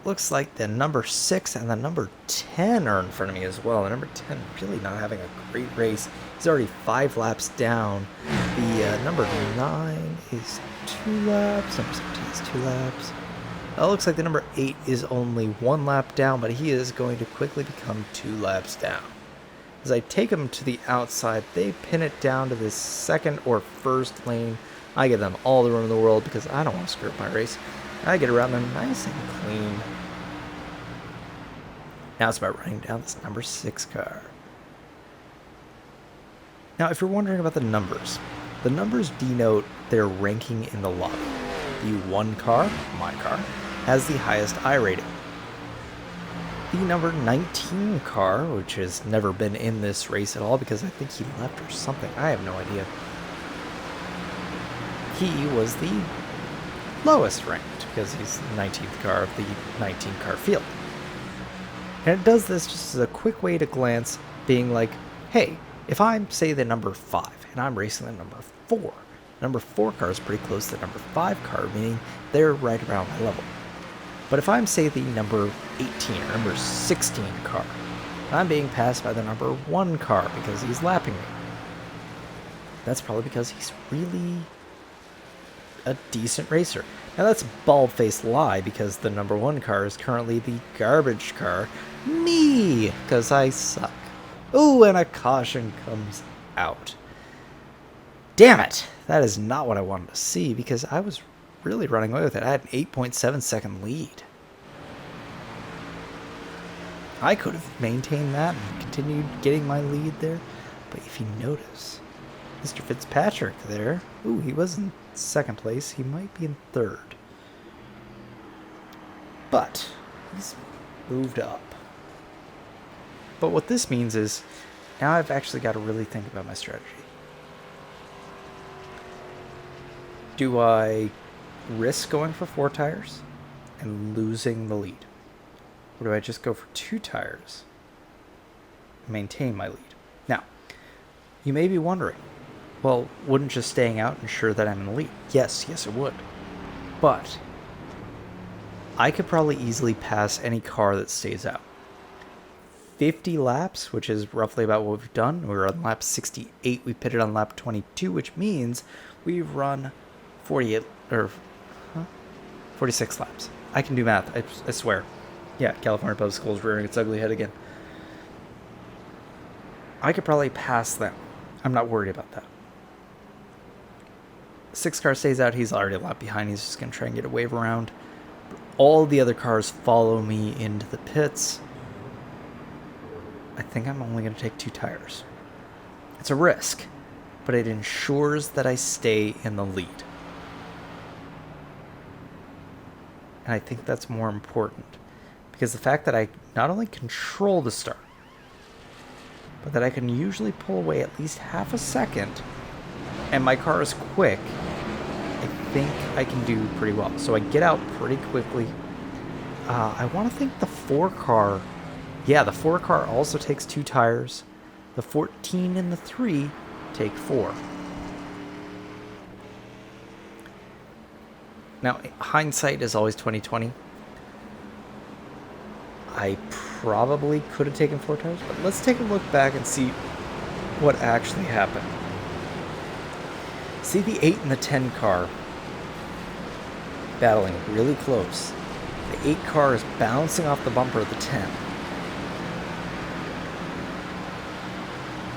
Looks like the number 6 and the number 10 are in front of me as well. The number 10 really not having a great race. He's already 5 laps down. The number 9 is 2 laps. Number 17 is 2 laps. It looks like the number 8 is only 1 lap down, but he is going to quickly become 2 laps down. As I take him to the outside, they pin it down to the second or first lane. I give them all the room in the world because I don't want to screw up my race. I get around them nice and clean. Now it's about running down this number 6 car. Now, if you're wondering about the numbers denote their ranking in the lobby. The 1 car, my car, has the highest I rating. The number 19 car, which has never been in this race at all because I think he left or something. I have no idea. He was the lowest ranked because he's the 19th car of the 19 car field. And it does this just as a quick way to glance, being like, hey, if I'm, say, the number 5 and I'm racing the number 4, number 4 car is pretty close to the number 5 car, meaning they're right around my level. But if I'm, say, the number 18 or number 16 car, I'm being passed by the number 1 car because he's lapping me. That's probably because he's really a decent racer. Now that's a bald-faced lie because the number 1 car is currently the garbage car. Me! Because I suck. Ooh, and a caution comes out. Damn it! That is not what I wanted to see because I was really running away with it. I had an 8.7 second lead. I could have maintained that and continued getting my lead there. But if you notice, Mr. Fitzpatrick there, ooh, he was in 2nd place. He might be in 3rd. But he's moved up. But what this means is now I've actually got to really think about my strategy. Do I risk going for 4 tires and losing the lead? Or do I just go for 2 tires and maintain my lead? Now, you may be wondering, well, wouldn't just staying out ensure that I'm in the lead? Yes, it would. But I could probably easily pass any car that stays out. 50 laps, which is roughly about what we've done. We're on lap 68. We pitted on lap 22, which means we've run 46 laps. I can do math, I swear. Yeah, California Public Schools rearing its ugly head again. I could probably pass them. I'm not worried about that. 6 car stays out, he's already a lap behind. He's just going to try and get a wave around. All the other cars follow me into the pits. I think I'm only going to take 2 tires. It's a risk, but it ensures that I stay in the lead. And I think that's more important. Because the fact that I not only control the start, but that I can usually pull away at least half a second, and my car is quick, I think I can do pretty well. So I get out pretty quickly. I want to think the 4 car... Yeah, the 4 car also takes 2 tires. The 14 and the 3 take 4. Now, hindsight is always 20/20. I probably could have taken 4 tires, but let's take a look back and see what actually happened. See the 8 and the 10 car battling really close. The 8 car is bouncing off the bumper of the 10.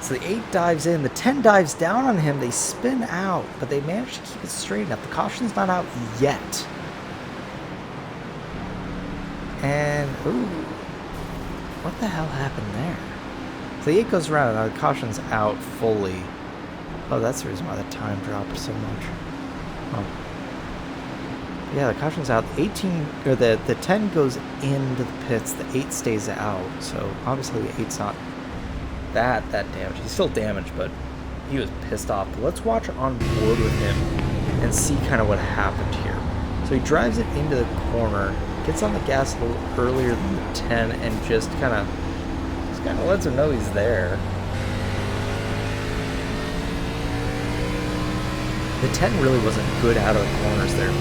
So the 8 dives in, the 10 dives down on him, they spin out, but they manage to keep it straight enough. The caution's not out yet. And, ooh, what the hell happened there? So the 8 goes around, and the caution's out fully. Oh, that's the reason why the time dropped so much. Oh. Yeah, the caution's out. 18, or the 10 goes into the pits, the 8 stays out. So obviously the 8's not that damaged. He's still damaged, but he was pissed off. But let's watch on board with him and see kind of what happened here. So he drives it into the corner, gets on the gas a little earlier than the 10, and just kind of lets him know he's there. The 10 really wasn't good out of the corners there.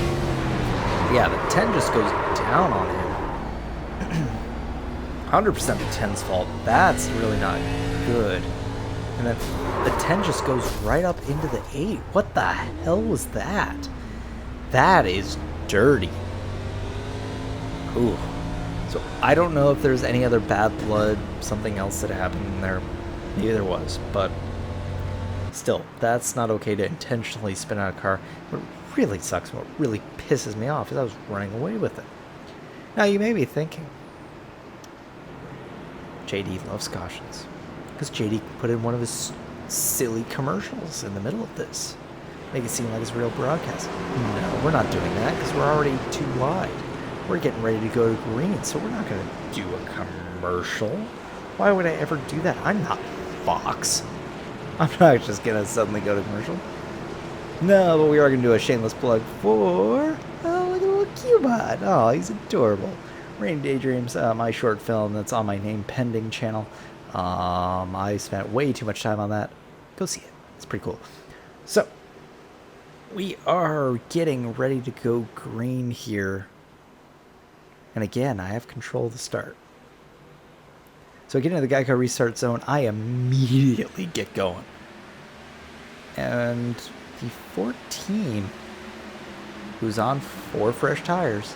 Yeah, the 10 just goes down on him. 100% the 10's fault. That's really not good. And then the 10 just goes right up into the 8. What the hell was that? That is dirty. Ooh. So I don't know if there's any other bad blood, something else that happened in there. Maybe there was, but still, that's not okay to intentionally spin out a car. What really sucks, what really pisses me off is I was running away with it. Now you may be thinking, JD loves cautions. Because JD put in one of his silly commercials in the middle of this. Make it seem like it's real broadcast. No, we're not doing that because we're already too wide. We're getting ready to go to green, so we're not going to do a commercial. Why would I ever do that? I'm not Fox. I'm not just going to suddenly go to commercial. No, but we are going to do a shameless plug for, oh, look at a little Cubot. Oh, he's adorable. Rain Daydreams, my short film that's on my Name Pending channel. I spent way too much time on that. Go see it. It's pretty cool. So, we are getting ready to go green here. And again, I have control of the start. So I get into the Geico restart zone, I immediately get going. And the 14, who's on 4 fresh tires,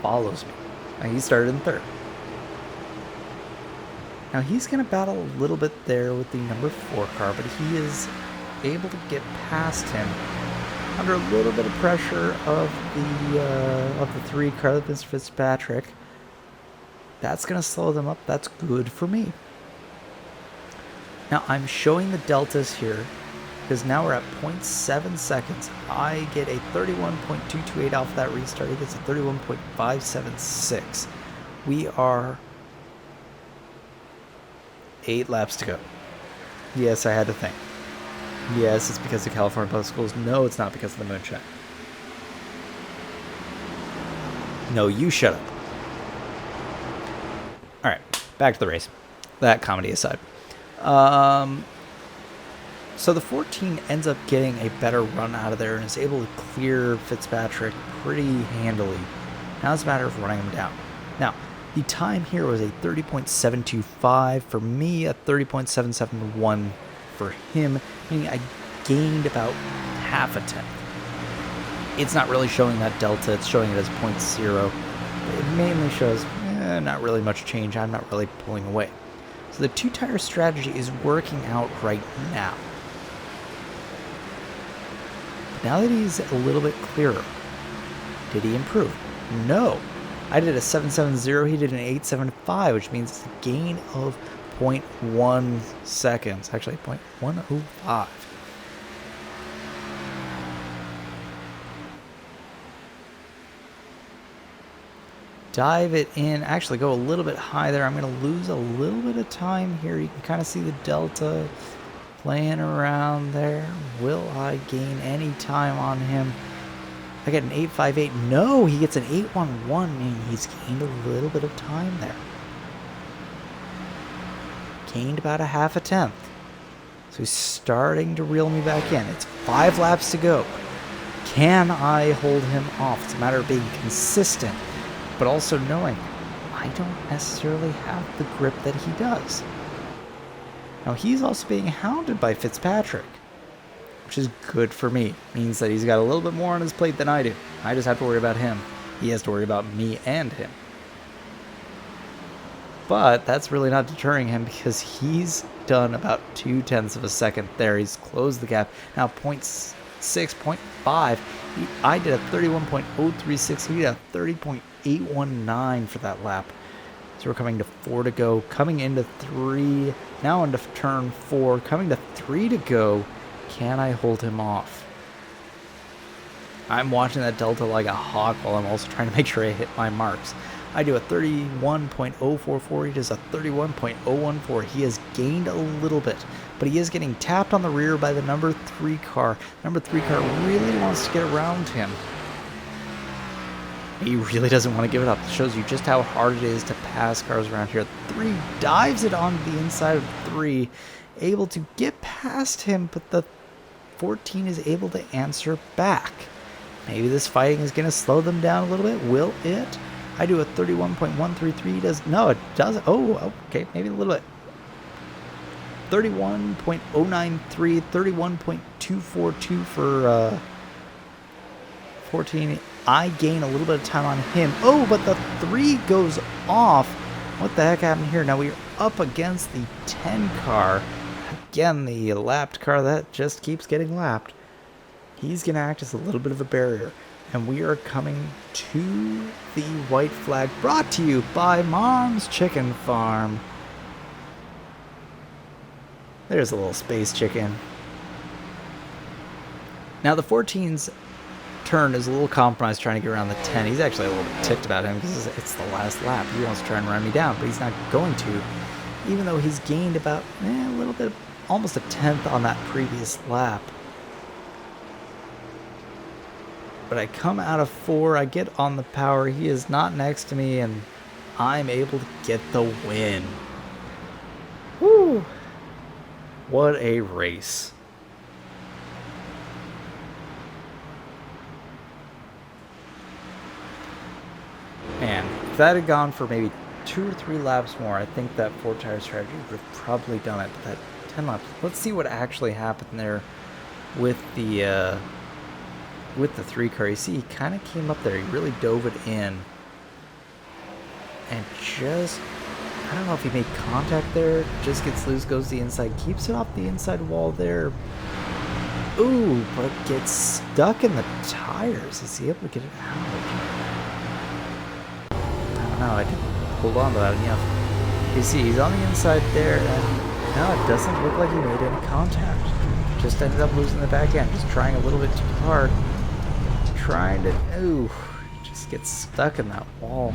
follows me. Now he started in 3rd. Now he's going to battle a little bit there with the number 4 car, but he is able to get past him under a little bit of pressure of the 3 car, Mr. Fitzpatrick. That's going to slow them up. That's good for me. Now I'm showing the deltas here because now we're at 0.7 seconds. I get a 31.228 off that restart. He gets a 31.576. We are 8 laps to go. Yes, I had to think. Yes, it's because of California Public Schools. No, it's not because of the Moonshine. No, you shut up. Alright, back to the race. That comedy aside. So the 14 ends up getting a better run out of there and is able to clear Fitzpatrick pretty handily. Now it's a matter of running him down. Now, the time here was a 30.725 for me, a 30.771 for him, meaning I gained about half a tenth. It's not really showing that delta, it's showing it as 0.0. It mainly shows not really much change, I'm not really pulling away. So the 2-tire strategy is working out right now. But now that he's a little bit clearer, did he improve? No. I did a 770, he did an 875, which means it's a gain of 0.1 seconds. Actually, 0.105. Dive it in. Actually, go a little bit high there. I'm going to lose a little bit of time here. You can kind of see the delta playing around there. Will I gain any time on him? I get an 858. No, he gets an 811, meaning he's gained a little bit of time there. Gained about a half a tenth. So he's starting to reel me back in. It's 5 laps to go. Can I hold him off? It's a matter of being consistent, but also knowing I don't necessarily have the grip that he does. Now, he's also being hounded by Fitzpatrick, which is good for me. Means that he's got a little bit more on his plate than I do. I just have to worry about him. He has to worry about me and him. But that's really not deterring him because he's done about 0.2 of a second there. He's closed the gap. Now 0.6, 0.5. I did a 31.036. He did a 30.819 for that lap. So we're coming to 4 to go. Coming into 3. Now into turn 4. Coming to 3 to go. Can I hold him off? I'm watching that delta like a hawk while I'm also trying to make sure I hit my marks. I do a 31.044. He does a 31.014. He has gained a little bit, but he is getting tapped on the rear by the number 3 car. Number 3 car really wants to get around him. He really doesn't want to give it up. It shows you just how hard it is to pass cars around here. 3 dives it on the inside of 3, able to get past him, but the 14 is able to answer back. Maybe this fighting is going to slow them down a little bit. Will it? I do a 31.133. Does no, it does. Oh, okay, maybe a little bit. 31.093, 31.242 for 14. I gain a little bit of time on him. Oh, but the 3 goes off. What the heck happened here? Now we're up against the 10 car. Again, the lapped car that just keeps getting lapped. He's going to act as a little bit of a barrier. And we are coming to the white flag, brought to you by Mom's Chicken Farm. There's a little space chicken. Now the 14's turn is a little compromised trying to get around the 10. He's actually a little bit ticked about him because it's the last lap. He wants to try and run me down, but he's not going to. Even though he's gained about a little bit, almost a 10th on that previous lap. But I come out of 4, I get on the power, he is not next to me, and I'm able to get the win. Woo! What a race. Man, if that had gone for maybe 2 or 3 laps more, I think that 4-tire strategy would have probably done it. But that 10 laps, let's see what actually happened there with the 3 car. You see, he kind of came up there. He really dove it in. And just, I don't know if he made contact there. Just gets loose, goes to the inside. Keeps it off the inside wall there. Ooh, but gets stuck in the tires. Is he able to get it out? I don't know. I didn't hold on to that enough. You see, he's on the inside there. And no, it doesn't look like he made any contact. Just ended up losing the back end. Just trying a little bit too hard. Trying to, ooh, just get stuck in that wall.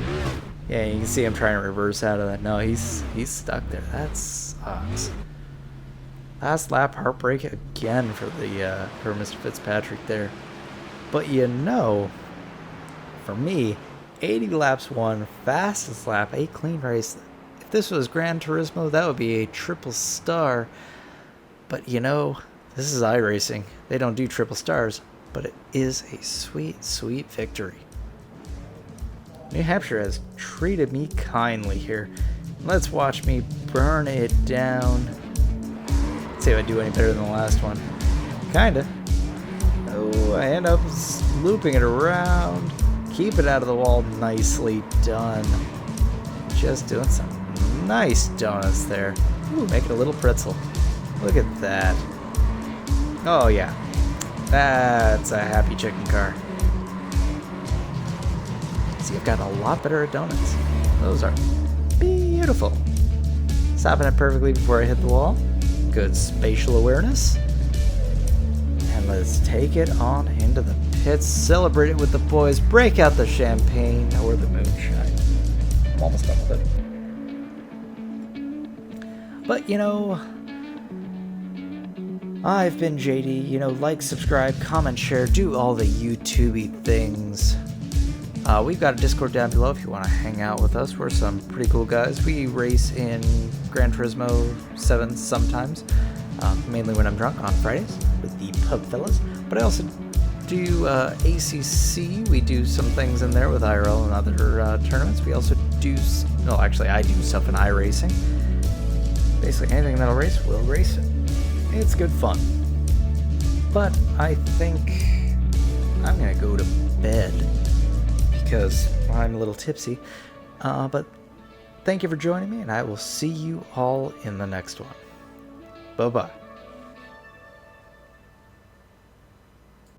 Yeah, you can see him trying to reverse out of that. No, he's stuck there. That sucks. Last lap heartbreak again for the for Mr. Fitzpatrick there. But you know, for me, 80 laps won, fastest lap, a clean race. If this was Gran Turismo, that would be a triple star. But you know, this is iRacing. They don't do triple stars. But it is a sweet, sweet victory. New Hampshire has treated me kindly here. Let's watch me burn it down. Let's see if I do any better than the last one. Kinda. Oh, I end up looping it around. Keep it out of the wall. Nicely done. Just doing some nice donuts there. Ooh, make it a little pretzel. Look at that. Oh, yeah. That's a happy chicken car. See, I've got a lot better at donuts. Those are beautiful. Stopping it perfectly before I hit the wall. Good spatial awareness. And let's take it on into the pits. Celebrate it with the boys. Break out the champagne or the moonshine. I'm almost done with it. But, you know, I've been JD. You know, like, subscribe, comment, share, do all the YouTube-y things. We've got a Discord down below if you want to hang out with us. We're some pretty cool guys. We race in Gran Turismo 7 sometimes, mainly when I'm drunk on Fridays with the pub fellas. But I also do ACC. We do some things in there with IRL and other tournaments. We also do, well, actually, I do stuff in iRacing. Basically, anything that'll race, we'll race it. It's good fun. But I think I'm going to go to bed because I'm a little tipsy. But thank you for joining me, and I will see you all in the next one. Bye-bye.